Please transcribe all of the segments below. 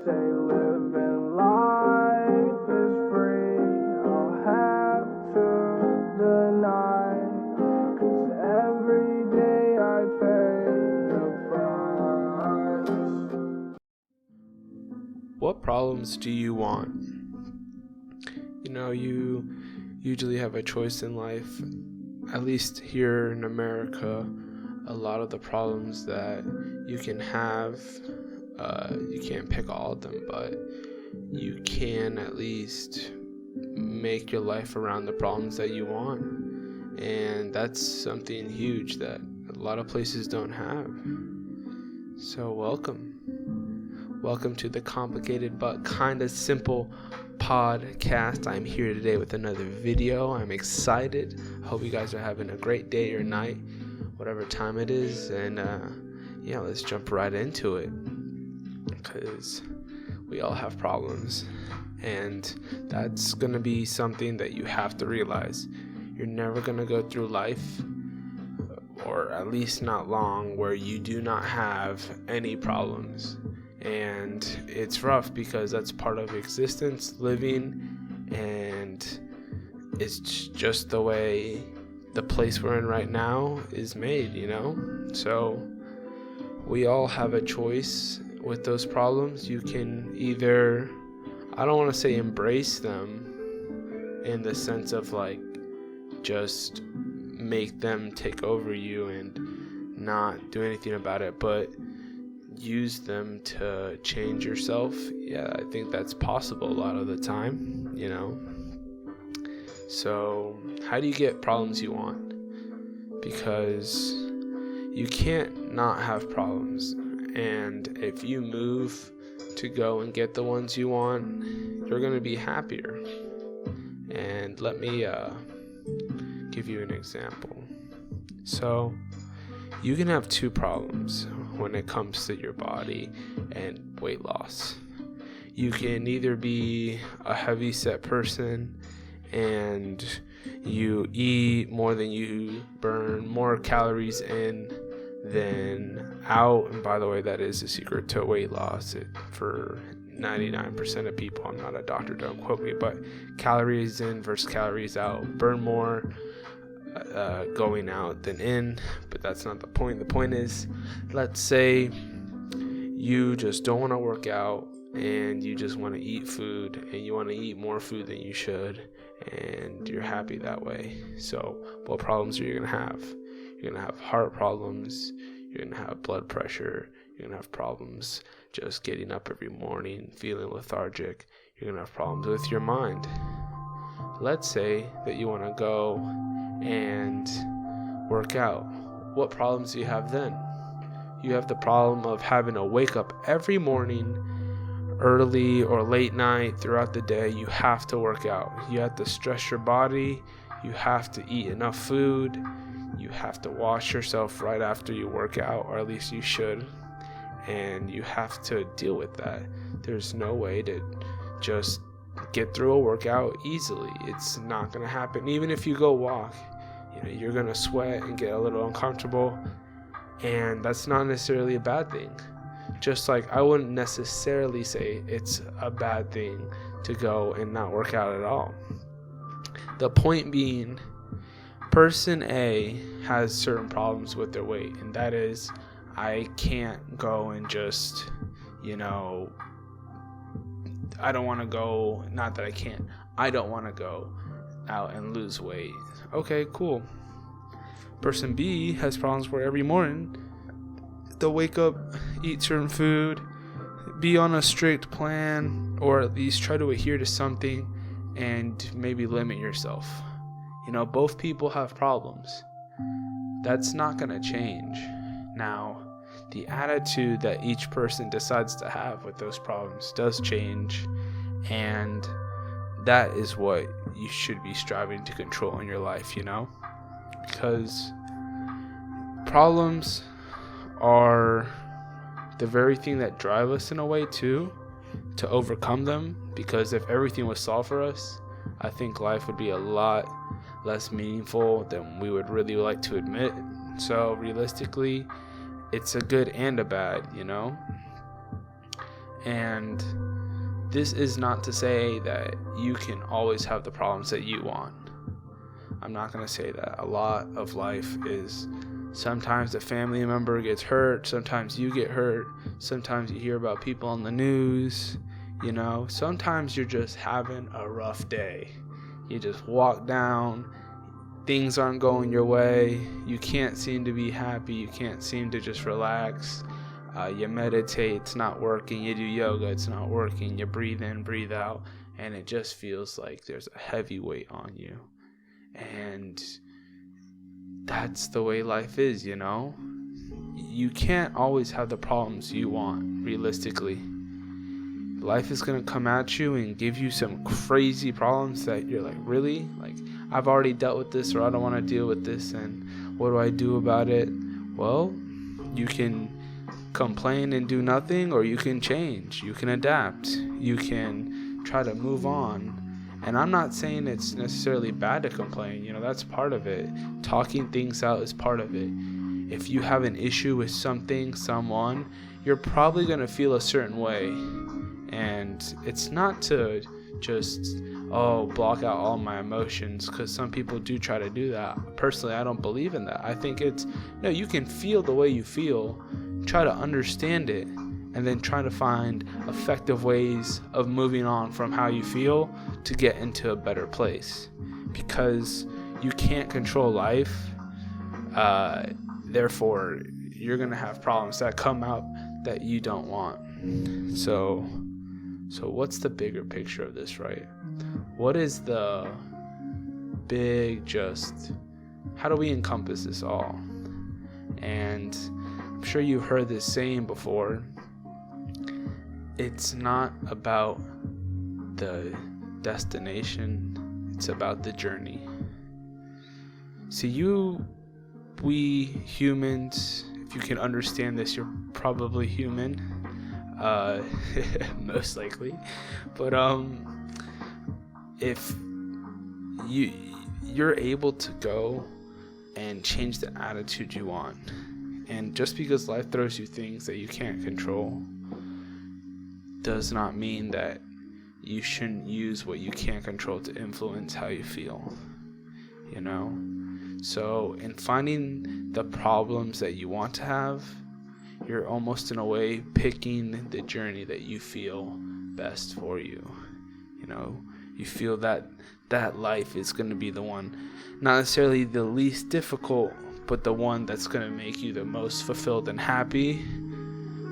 say living life is free, I'll have to deny, 'cause every day I pay the price. What problems do you want? You usually have a choice in life. At least here in America, a lot of the problems that you can have, you can't pick all of them, but you can at least make your life around the problems that you want. And that's something huge that a lot of places don't have. So welcome to the complicated but kind of simple podcast. I'm here today with another video. I'm excited. I hope you guys are having a great day or night, whatever time it is. And let's jump right into it, because we all have problems, and that's gonna be something that you have to realize. You're never gonna go through life, or at least not long, where you do not have any problems. And it's rough because that's part of existence, living, and it's just the way the place we're in right now is made, So we all have a choice with those problems. You can either, I don't want to say embrace them in the sense of like just make them take over you and not do anything about it, but use them to change yourself. Yeah, I think that's possible a lot of the time, So how do you get problems you want? Because you can't not have problems. And if you move to go and get the ones you want, you're going to be happier. And let me give you an example. So you can have two problems when it comes to your body and weight loss. You can either be a heavy set person and you eat more than you burn, more calories in than out. And by the way, that is the secret to weight loss for 99% of people. I'm not a doctor, don't quote me, but calories in versus calories out. Burn more going out than in, but that's not the point. The point is, let's say you just don't want to work out and you just want to eat food, and you want to eat more food than you should, and you're happy that way. So what problems are you going to have? You're going to have heart problems, you're going to have blood pressure, you're going to have problems just getting up every morning, feeling lethargic. You're going to have problems with your mind. Let's say that you want to go and work out. What problems do you have then? You have the problem of having to wake up every morning, early or late night, throughout the day. You have to work out. You have to stress your body. You have to eat enough food. You have to wash yourself right after you work out, or at least you should. And you have to deal with that. There's no way to just get through a workout easily. It's not going to happen. Even if you go walk, you're going to sweat and get a little uncomfortable, and that's not necessarily a bad thing. Just like I wouldn't necessarily say it's a bad thing to go and not work out at all. The point being, person A has certain problems with their weight, and that is, I can't go and just, I don't want to go, not that I can't, I don't want to go out and lose weight. Okay, cool. Person B has problems where every morning they'll wake up, eat certain food, be on a strict plan, or at least try to adhere to something and maybe limit yourself. Both people have problems. That's not going to change. Now, the attitude that each person decides to have with those problems does change, and that is what you should be striving to control in your life, because problems are the very thing that drive us in a way too, to overcome them. Because if everything was solved for us, I think life would be a lot less meaningful than we would really like to admit. So realistically, it's a good and a bad, And this is not to say that you can always have the problems that you want. I'm not going to say that. A lot of life is sometimes a family member gets hurt, sometimes you get hurt, sometimes you hear about people on the news, sometimes you're just having a rough day. You just walk down, things aren't going your way, you can't seem to be happy, you can't seem to just relax. You meditate, it's not working. You do yoga, it's not working. You breathe in, breathe out, and it just feels like there's a heavy weight on you. And that's the way life is, You can't always have the problems you want, realistically. Life is going to come at you and give you some crazy problems that you're like, really? Like, I've already dealt with this, or I don't want to deal with this, and what do I do about it? Well, you can complain and do nothing, or you can change, you can adapt, you can try to move on. And I'm not saying it's necessarily bad to complain, that's part of it. Talking things out is part of it. If you have an issue with something, someone, you're probably going to feel a certain way. And it's not to just block out all my emotions, because some people do try to do that. Personally, I don't believe in that. I think you can feel the way you feel, try to understand it, and then try to find effective ways of moving on from how you feel to get into a better place. Because you can't control life, therefore you're going to have problems that come out that you don't want. So what's the bigger picture of this, right? What is the big how do we encompass this all? And I'm sure you've heard this saying before. It's not about the destination, it's about the journey. See, we humans, if you can understand this, you're probably human, most likely. But if you're able to go and change the attitude you want, and just because life throws you things that you can't control does not mean that you shouldn't use what you can't control to influence how you feel, So in finding the problems that you want to have, you're almost in a way picking the journey that you feel best for you. You feel that life is going to be the one, not necessarily the least difficult, but the one that's going to make you the most fulfilled and happy,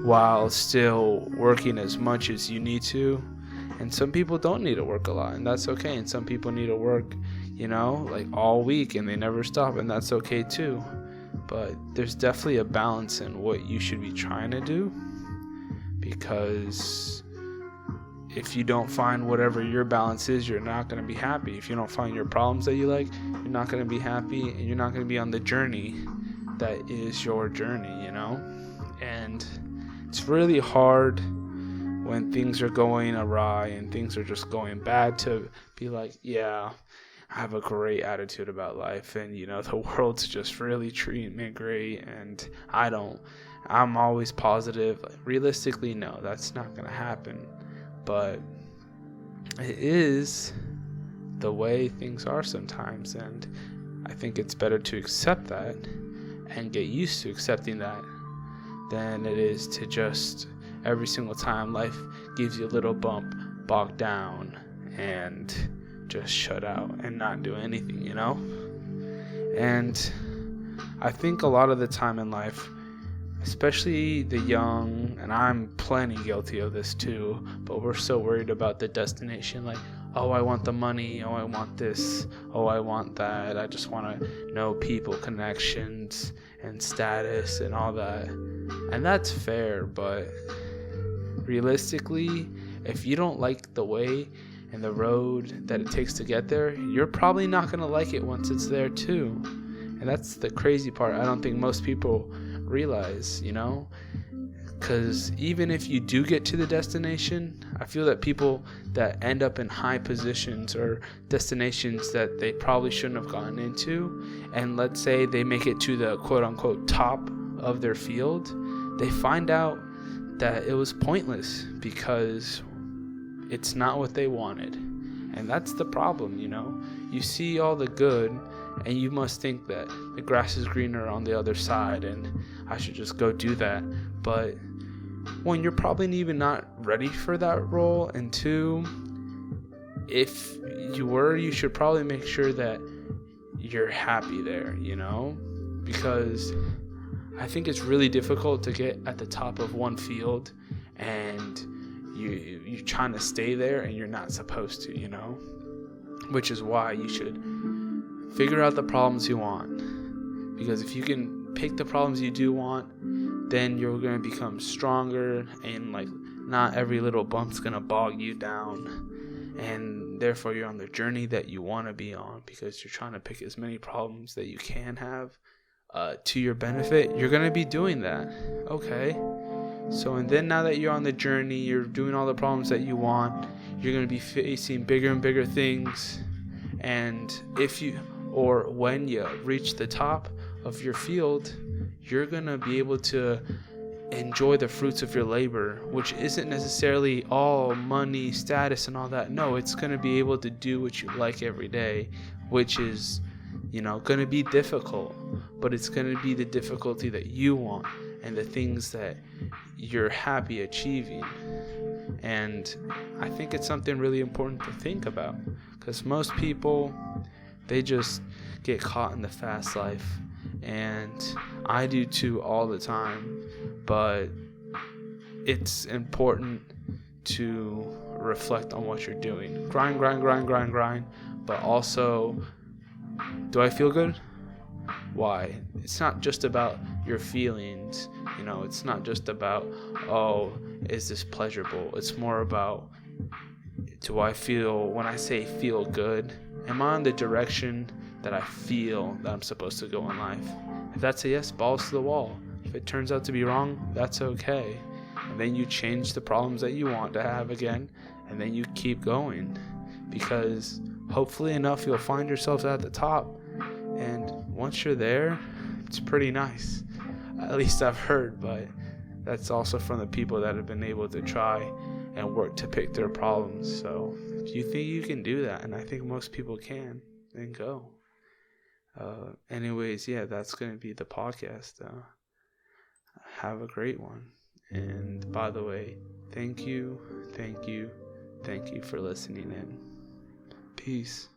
while still working as much as you need to. And some people don't need to work a lot, and that's okay. And some people need to work, like all week, and they never stop, and that's okay too. But there's definitely a balance in what you should be trying to do, because if you don't find whatever your balance is, you're not going to be happy. If you don't find your problems that you like, you're not going to be happy, and you're not going to be on the journey that is your journey, And it's really hard when things are going awry and things are just going bad to be like, yeah, I have a great attitude about life, and the world's just really treating me great, and I'm always positive. Like, realistically, no, that's not going to happen. But it is the way things are sometimes, and I think it's better to accept that and get used to accepting that than it is to just every single time life gives you a little bump, bog down and just shut out and not do anything, And I think a lot of the time in life, especially the young, and I'm plenty guilty of this too, but we're so worried about the destination, like, oh, I want the money, oh, I want this, oh, I want that, I just want to know people, connections, and status, and all that. And that's fair, but realistically, if you don't like the way and the road that it takes to get there, you're probably not going to like it once it's there too. And that's the crazy part I don't think most people realize, because even if you do get to the destination, I feel that people that end up in high positions or destinations that they probably shouldn't have gotten into, and let's say they make it to the quote unquote top of their field, they find out that it was pointless because it's not what they wanted. And that's the problem, you know. You see all the good and you must think that the grass is greener on the other side and I should just go do that. But one, you're probably even not ready for that role, and two, if you were, you should probably make sure that you're happy there, you know, because I think it's really difficult to get at the top of one field and you're trying to stay there and you're not supposed to, you know, which is why you should figure out the problems you want, because if you can pick the problems you do want, then you're going to become stronger, and like not every little bump's going to bog you down, and therefore you're on the journey that you want to be on, because you're trying to pick as many problems that you can have to your benefit. You're going to be doing that. Okay. So, and then now that you're on the journey, you're doing all the problems that you want, you're going to be facing bigger and bigger things. And when you reach the top of your field, you're going to be able to enjoy the fruits of your labor, which isn't necessarily all money, status, and all that. No, it's going to be able to do what you like every day, which is, you know, going to be difficult, but it's going to be the difficulty that you want and the things that you're happy achieving. And I think it's something really important to think about, because most people, they just get caught in the fast life, and I do too all the time. But it's important to reflect on what you're doing. Grind, but also, do I feel good? Why? It's not just about your feelings, you know, it's not just about, oh, is this pleasurable? It's more about, do I feel, when I say feel good, am I on the direction that I feel that I'm supposed to go in life? If that's a yes, balls to the wall. If it turns out to be wrong, that's okay. And then you change the problems that you want to have again, and then you keep going, because hopefully enough you'll find yourself at the top, and once you're there, it's pretty nice. At least I've heard, but that's also from the people that have been able to try and work to pick their problems. So if you think you can do that, and I think most people can, then go. Anyways, yeah, that's going to be the podcast. Have a great one. And by the way, thank you for listening in. Peace.